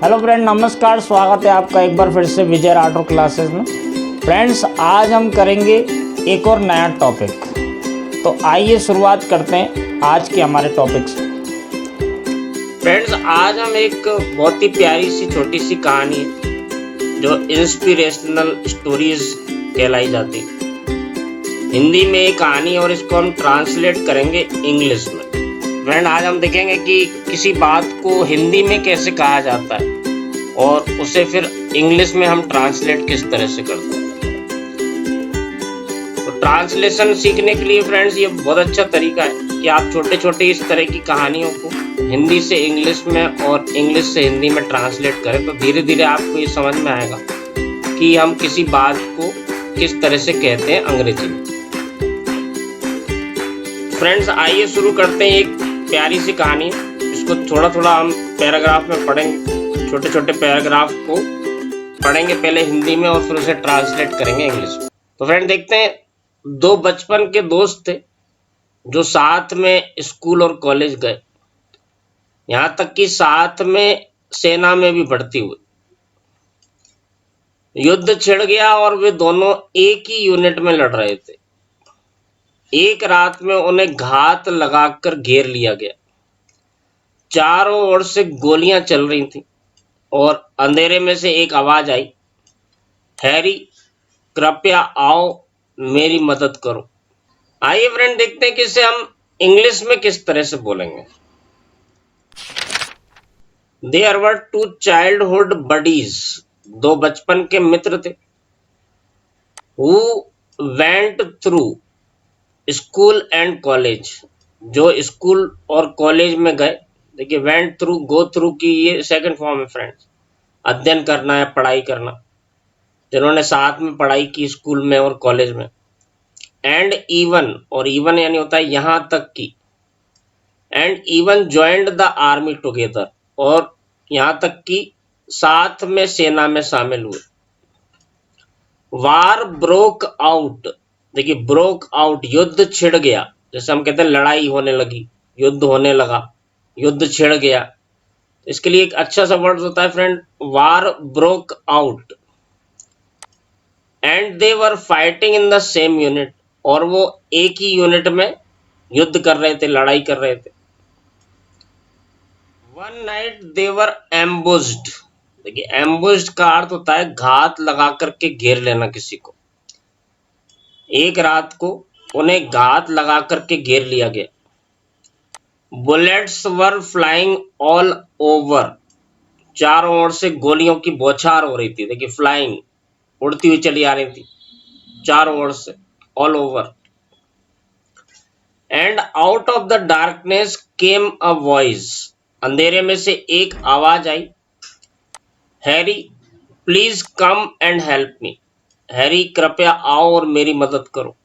Hello friend, नमस्कार। स्वागत है आपका एक बार फिर से विजय राठौर क्लासेस में। फ्रेंड्स, आज हम करेंगे एक और नया टॉपिक। तो आइए शुरुआत करते हैं आज के हमारे टॉपिक से। फ्रेंड्स, आज हम एक बहुत ही प्यारी सी छोटी सी कहानी है जो इंस्पिरेशनल स्टोरीज कहलाई जाती है। हिंदी में एक कहानी और इसको हम ट्रांसलेट करेंगे इंग्लिश में। फ्रेंड, आज हम देखेंगे कि किसी बात को हिंदी में कैसे कहा जाता है और उसे फिर इंग्लिश में हम ट्रांसलेट किस तरह से करते हैं। तो ट्रांसलेशन सीखने के लिए फ्रेंड्स ये बहुत अच्छा तरीका है कि आप छोटे छोटे इस तरह की कहानियों को हिंदी से इंग्लिश में और इंग्लिश से हिंदी में ट्रांसलेट करें, तो धीरे धीरे आपको ये समझ में आएगा कि हम किसी बात को किस तरह से कहते हैं अंग्रेजी में। फ्रेंड्स, आइए शुरू करते हैं एक प्यारी सी कहानी। इसको थोड़ा थोड़ा हम पैराग्राफ में पढ़ेंगे, छोटे छोटे पैराग्राफ को पढ़ेंगे पहले हिंदी में और फिर उसे ट्रांसलेट करेंगे इंग्लिश में। तो फ्रेंड, देखते हैं, दो बचपन के दोस्त थे जो साथ में स्कूल और कॉलेज गए, यहाँ तक कि साथ में सेना में भी भर्ती हुए। युद्ध छिड़ गया और वे दोनों एक ही यूनिट में लड़ रहे थे। एक रात में उन्हें घात लगाकर घेर लिया गया। चारों ओर से गोलियां चल रही थीं और अंधेरे में से एक आवाज आई, हैरी, कृपया आओ, मेरी मदद करो। आइए फ्रेंड, देखते हैं कि इसे हम इंग्लिश में किस तरह से बोलेंगे। There were two childhood buddies, दो बचपन के मित्र थे। Who went through school and college, जो स्कूल और कॉलेज में गए। देखिए, वेंट थ्रू, गो थ्रू की ये सेकंड फॉर्म है फ्रेंड्स। अध्ययन करना है, पढ़ाई करना, जिन्होंने साथ में पढ़ाई की स्कूल में और कॉलेज में। एंड इवन, और इवन यानी होता है यहां तक की। And even joined the army together, और यहां तक कि साथ में सेना में शामिल हुए। वार ब्रोक आउट, देखिए ब्रोक आउट, युद्ध छिड़ गया, जैसे हम कहते हैं लड़ाई होने लगी, युद्ध होने लगा, युद्ध छिड़ गया। इसके लिए एक अच्छा सा वर्ड होता है friend, war broke out. And they were fighting in the same unit, और वो एक ही यूनिट में युद्ध कर रहे थे, लड़ाई कर रहे थे। वन नाइट दे वर एम्बुश्ड, देखिए एम्बुश्ड का अर्थ होता है घात लगा करके घेर लेना किसी को। एक रात को उन्हें घात लगा करके घेर लिया गया। बुलेट्स वर फ्लाइंग ऑल ओवर, चारों ओर से गोलियों की बौछार हो रही थी। देखिए, फ्लाइंग, उड़ती हुई चली आ रही थी चारों ओर से, all over. And out of the darkness came a voice, अंधेरे में से एक आवाज आई, Harry, please come and help me, Harry, कृपया आओ और मेरी मदद करो।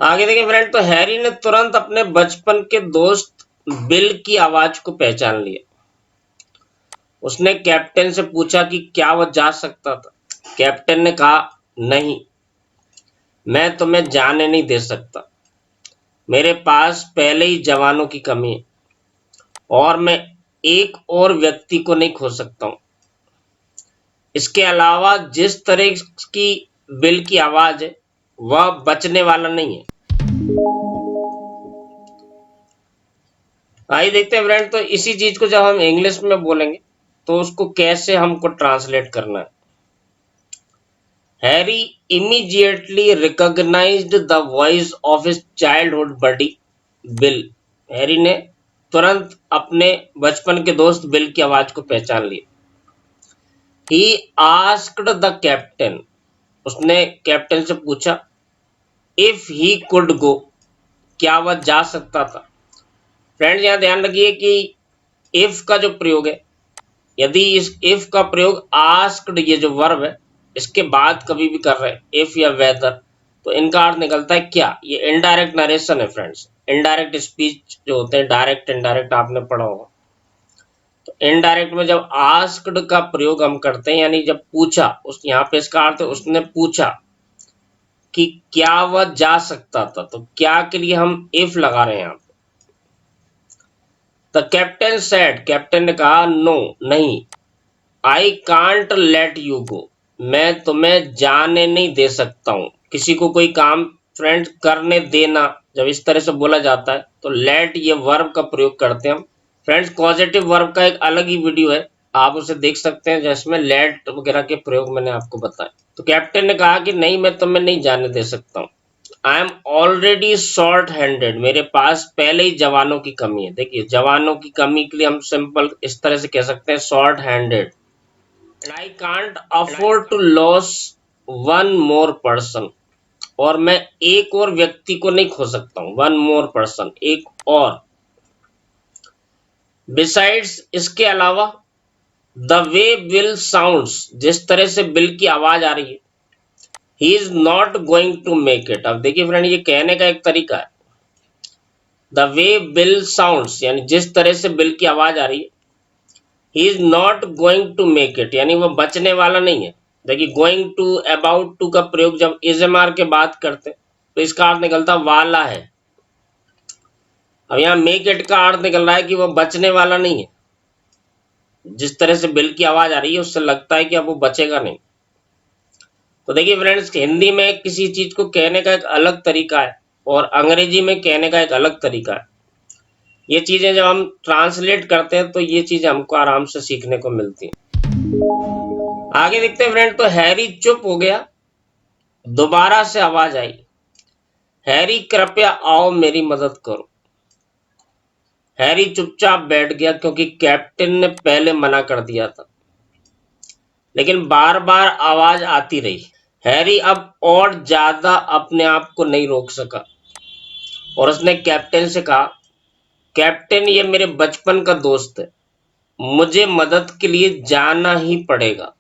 आगे देखिए फ्रेंड, तो हैरी ने तुरंत अपने बचपन के दोस्त बिल की आवाज को पहचान लिया। उसने कैप्टन से पूछा कि क्या वह जा सकता था। कैप्टन ने कहा, नहीं, मैं तुम्हें जाने नहीं दे सकता। मेरे पास पहले ही जवानों की कमी है और मैं एक और व्यक्ति को नहीं खो सकता हूं। इसके अलावा जिस तरह की बिल की आवाज है वह बचने वाला नहीं है। आइए देखते हैं फ्रेंड, तो इसी चीज को जब हम इंग्लिश में बोलेंगे तो उसको कैसे हमको ट्रांसलेट करना है। Harry immediately recognised the voice of his childhood buddy Bill, Harry ने तुरंत अपने बचपन के दोस्त बिल की आवाज को पहचान लिया। ही आस्क्ड द कैप्टन, उसने कैप्टन से पूछा, इफ ही कुड गो, क्या वह जा सकता था। फ्रेंड्स, यहां ध्यान रखिए कि इफ का जो प्रयोग है, यदि इस इफ का प्रयोग आस्क्ड, ये जो वर्ब है, इसके बाद कभी भी कर रहे हैं, इफ या वेदर, तो इनका अर्थ निकलता है क्या। ये इनडायरेक्ट नरेशन है फ्रेंड्स। इनडायरेक्ट स्पीच जो होते हैं, डायरेक्ट इनडायरेक्ट आपने पढ़ा होगा। तो इनडायरेक्ट में जब आस्क्ड का प्रयोग हम करते हैं, यानी जब पूछा, उस यहाँ पे इसका अर्थ है उसने पूछा कि क्या वह जा सकता था, तो क्या के लिए हम इफ लगा रहे हैं यहाँ पे। द कैप्टन सेड, कैप्टन ने कहा, नो, नहीं, I can't let you go, मैं तुम्हें जाने नहीं दे सकता हूं। किसी को कोई काम फ्रेंड करने देना जब इस तरह से बोला जाता है तो लेट ये वर्ब का प्रयोग करते हैं हम। फ्रेंड्स, पॉजिटिव वर्ब का एक अलग ही वीडियो है, आप उसे देख सकते हैं जिसमें लेट वगैरह के प्रयोग मैंने आपको बताया। तो कैप्टन ने कहा कि नहीं, मैं तुम्हें नहीं जाने दे सकता हूँ। I am already short handed, मेरे पास पहले ही जवानों की कमी है। देखिए, जवानों की कमी के लिए हम सिंपल इस तरह से कह सकते हैं, short handed. And I can't afford to lose one more person, और मैं एक और व्यक्ति को नहीं खो सकता हूं। वन मोर पर्सन, एक और। बिसाइड्स, इसके अलावा, द वे बिल साउंड्स, जिस तरह से बिल की आवाज आ रही है, he is not going to make it. अब देखिए फ्रेंड, ये कहने का एक तरीका है। द वे बिल साउंड्स यानी जिस तरह से बिल की आवाज आ रही है, he is not going to make it यानी वो बचने वाला नहीं है। देखिए, गोइंग टू, अबाउट टू का प्रयोग जब इजमार के बात करते हैं तो इसका अर्थ निकलता वाला है। अब यहाँ मेक इट का अर्थ निकल रहा है कि वो बचने वाला नहीं है। जिस तरह से बिल की आवाज आ रही है उससे लगता है कि अब वो बचेगा नहीं। तो देखिए फ्रेंड्स, हिंदी में किसी चीज को कहने का एक अलग तरीका है और अंग्रेजी में कहने का एक अलग तरीका है। ये चीजें जब हम ट्रांसलेट करते हैं तो ये चीजें हमको आराम से सीखने को मिलती हैं। आगे देखते हैं फ्रेंड, तो हैरी चुप हो गया। दोबारा से आवाज आई, हैरी कृपया आओ मेरी मदद करो। हैरी चुपचाप बैठ गया क्योंकि कैप्टन ने पहले मना कर दिया था, लेकिन बार बार आवाज आती रही। हैरी अब और ज्यादा अपने आप को नहीं रोक सका और उसने कैप्टन से कहा, कैप्टन, ये मेरे बचपन का दोस्त है, मुझे मदद के लिए जाना ही पड़ेगा।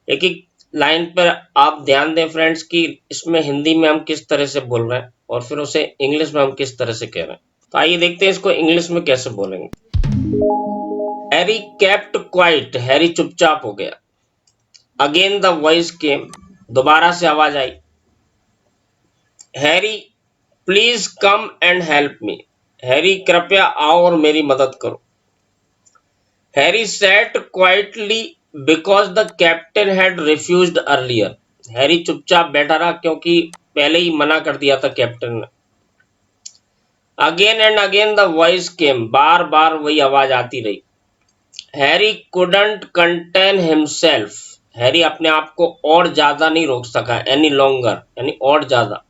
एक एक लाइन पर आप ध्यान दें फ्रेंड्स कि इसमें हिंदी में हम किस तरह से बोल रहे हैं और फिर उसे इंग्लिश में हम किस तरह से कह रहे हैं। तो आइए देखते हैं इसको इंग्लिश में कैसे बोलेंगे। हैरी केप्ट क्वाइट, हैरी चुपचाप हो गया। अगेन द वॉइस केम, दोबारा से आवाज आई, Harry please come and help me, Harry कृपया आओ और मेरी मदद करो। Harry sat quietly because the captain had refused earlier, Harry चुपचाप बैठा रहा क्योंकि पहले ही मना कर दिया था कैप्टन ने। Again and again the voice came, बार बार वही आवाज आती रही। Harry couldn't contain himself, Harry अपने आप को और ज्यादा नहीं रोक सका, एनी लॉन्गर यानी और ज्यादा।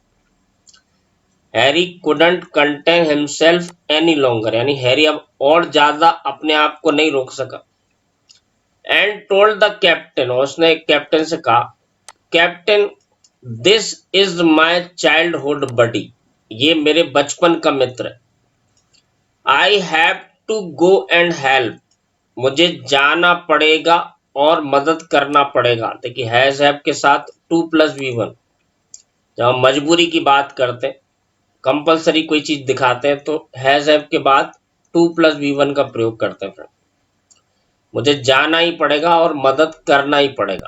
Harry couldn't contain himself any longer यानी हैरी अब और ज्यादा अपने आप को नहीं रोक सका। एंड टोल्ड द कैप्टन, उसने कैप्टन से कहा, captain, this is my childhood buddy, ये मेरे बचपन का मित्र है। I have to go and help, मुझे जाना पड़ेगा और मदद करना पड़ेगा। देखिए, हैज हैव के साथ 2+V1, जब हम मजबूरी की बात करते हैं, कंपलसरी कोई चीज दिखाते हैं तो हैज हैव के बाद 2+V1 का प्रयोग करते हैं फ्रेंड। मुझे जाना ही पड़ेगा और मदद करना ही पड़ेगा।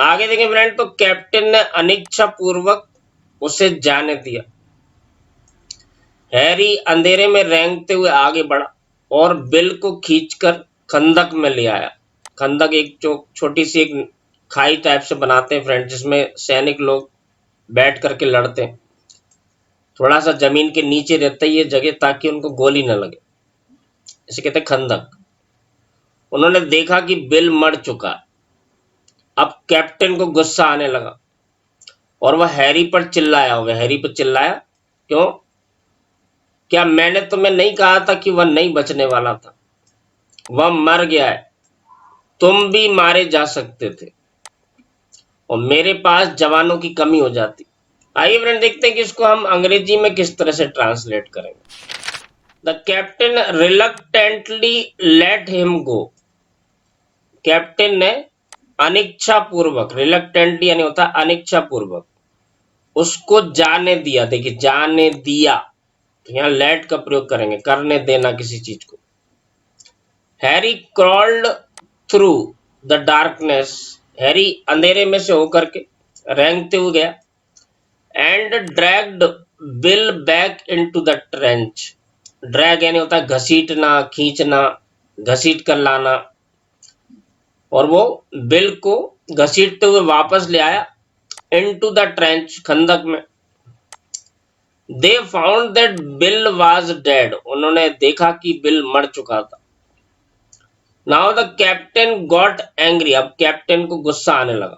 आगे देखें फ्रेंड, तो कैप्टन ने अनिच्छा पूर्वक उसे जाने दिया। हैरी अंधेरे में रेंगते हुए आगे बढ़ा और बिल को खींचकर खंदक में ले आया। खंदक एक छोटी सी एक खाई टाइप से बनाते हैं फ्रेंड, जिसमें सैनिक लोग बैठ करके लड़ते हैं। थोड़ा सा जमीन के नीचे रहता है ये जगह ताकि उनको गोली न लगे, इसे कहते हैं खंदक। उन्होंने देखा कि बिल मर चुका है। अब कैप्टन को गुस्सा आने लगा और वह हैरी पर चिल्लाया होगा। हैरी पर चिल्लाया, क्यों? क्या मैंने तुम्हें नहीं कहा था कि वह नहीं बचने वाला था? वह मर गया है, तुम भी मारे जा सकते थे और मेरे पास जवानों की कमी हो जाती। आइए फ्रेंड देखते हैं कि इसको हम अंग्रेजी में किस तरह से ट्रांसलेट करेंगे। The captain reluctantly let him go, captain ने अनिच्छा पूर्वक, रिलक्टेंटली यानी होता है अनिच्छा पूर्वक, उसको जाने दिया। देखिए, जाने दिया, तो यहाँ लेट का प्रयोग करेंगे, करने देना किसी चीज को। Harry crawled through the darkness, Harry अंधेरे में से होकर के रेंगते हुए गया। And dragged bill back into the trench. Drag यानी होता है घसीटना, खींचना, घसीट कर लाना, और वो बिल को घसीटते हुए वापस ले आया इनटू द ट्रेंच, खंदक में। They found that bill was dead, उन्होंने देखा कि बिल मर चुका था। Now the captain got angry, अब कैप्टन को गुस्सा आने लगा।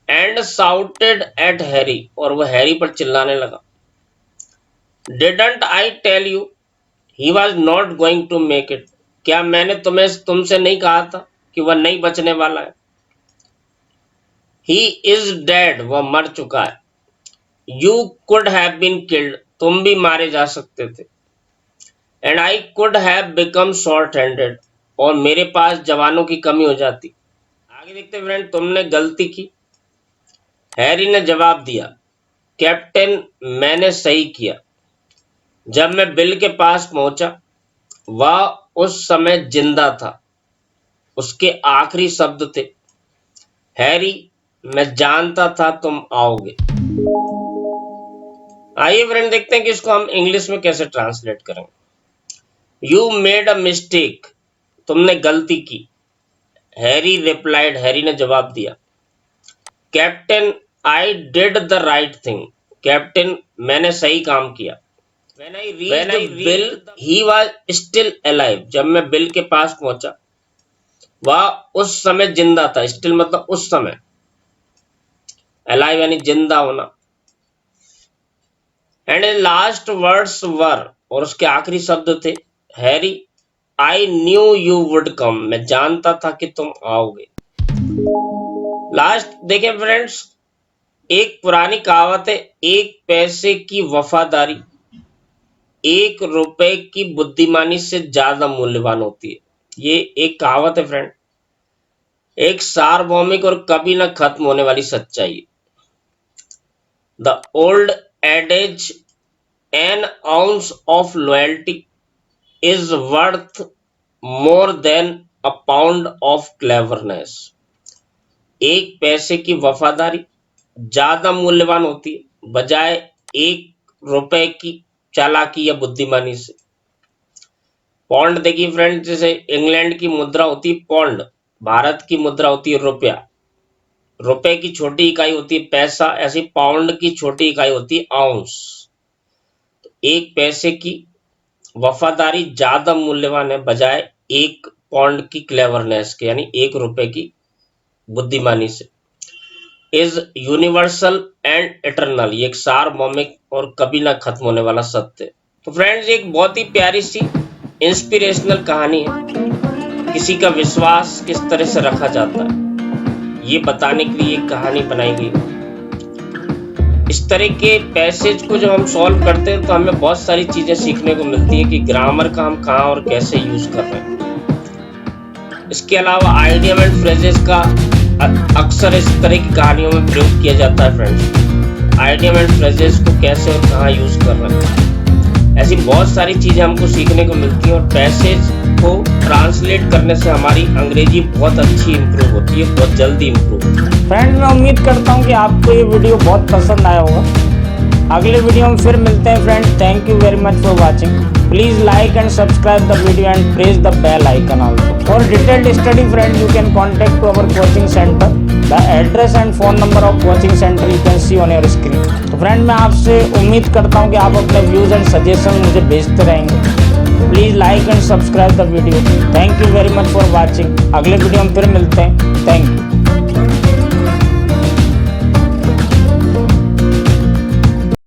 एंड साउटेड एट हैरी, और वो हैरी पर चिल्लाने लगा। Didn't I tell you he was not going to make it, क्या मैंने तुमसे नहीं कहा था कि वह नहीं बचने वाला है। ही इज डेड, वह मर चुका है। You could have been killed, तुम भी मारे जा सकते थे। And I could have become short handed, और मेरे पास जवानों की कमी हो जाती। आगे देखते फ्रेंड, तुमने गलती की। हैरी ने जवाब दिया, कैप्टन मैंने सही किया। जब मैं बिल के पास पहुंचा, वह उस समय जिंदा था। उसके आखिरी शब्द थे, हैरी मैं जानता था तुम आओगे। आइए फ्रेंड देखते हैं कि इसको हम इंग्लिश में कैसे ट्रांसलेट करेंगे। यू मेड अ मिस्टेक, तुमने गलती की। हैरी रिप्लाइड, हैरी ने जवाब दिया। Captain I did the right thing, captain मैंने सही काम किया। When I reached bill he was still alive, जब मैं बिल के पास पहुंचा, वह उस समय जिंदा था। स्टिल मतलब उस समय, अलाइव यानी जिंदा होना। एंड लास्ट वर्ड्स वर, और उसके आखिरी शब्द थे, Harry I knew you would come, मैं जानता था कि तुम आओगे। लास्ट देखें फ्रेंड्स, एक पुरानी कहावत है, एक पैसे की वफादारी 1 रुपए की बुद्धिमानी से ज्यादा मूल्यवान होती है। ये एक कहावत है फ्रेंड, एक सार्वभौमिक और कभी ना खत्म होने वाली सच्चाई। The old adages, an ounce of loyalty is worth more than a pound of cleverness. एक पैसे की वफादारी ज्यादा मूल्यवान होती है बजाय 1 रुपए की चालाकी या बुद्धिमानी से। पौंड देखिए फ्रेंड, जैसे इंग्लैंड की मुद्रा होती है पौंड, भारत की मुद्रा होती है रुपया। रुपए की छोटी इकाई होती है पैसा, ऐसी पाउंड की छोटी इकाई होती है आउंस। तो एक पैसे की वफादारी ज्यादा मूल्यवान है बजाय 1 पाउंड की क्लेवरनेस के, यानी 1 रुपए की बुद्धिमानी से। इज यूनिवर्सल एंड इटरनल, ये एक सार्वभौमिक और कभी ना खत्म होने वाला सत्य है। तो फ्रेंड्स, एक बहुत ही प्यारी सी इंस्पिरेशनल कहानी है। किसी का विश्वास किस तरह से रखा जाता है, ये बताने के लिए एक कहानी बनाई गई। इस तरह के पैसेज को जब हम सॉल्व करते हैं तो हमें बहुत सारी चीजें सीखने को मिलती है कि ग्रामर का हम कहाँ और कैसे यूज कर रहे हैं। इसके अलावा आइडियम एंड फ्रेजेस का अक्सर इस तरह की कहानियों में प्रयोग किया जाता है फ्रेंड्स। आइडियम एंड फ्रेजेस को कैसे और कहाँ यूज कर रहे हैं, ऐसी बहुत सारी चीजें हमको सीखने को मिलती हैं। और पैसेज को ट्रांसलेट करने से हमारी अंग्रेजी बहुत अच्छी इंप्रूव होती है, बहुत जल्दी इंप्रूव होती है। फ्रेंड, मैं उम्मीद करता हूँ कि आपको ये वीडियो बहुत पसंद आया होगा। अगले वीडियो में फिर मिलते हैं friend. Thank you very much for watching. Please like and subscribe the video and press the bell icon also. For detailed study friend, you can contact to our coaching center. The address and phone number of coaching center you can see on your screen. तो friend, मैं आपसे उम्मीद करता हूँ कि आप अपने views and suggestion मुझे भेजते रहेंगे। Please like and subscribe the video. Thank you very much for watching. अगले वीडियो में फिर मिलते हैं। Thank you.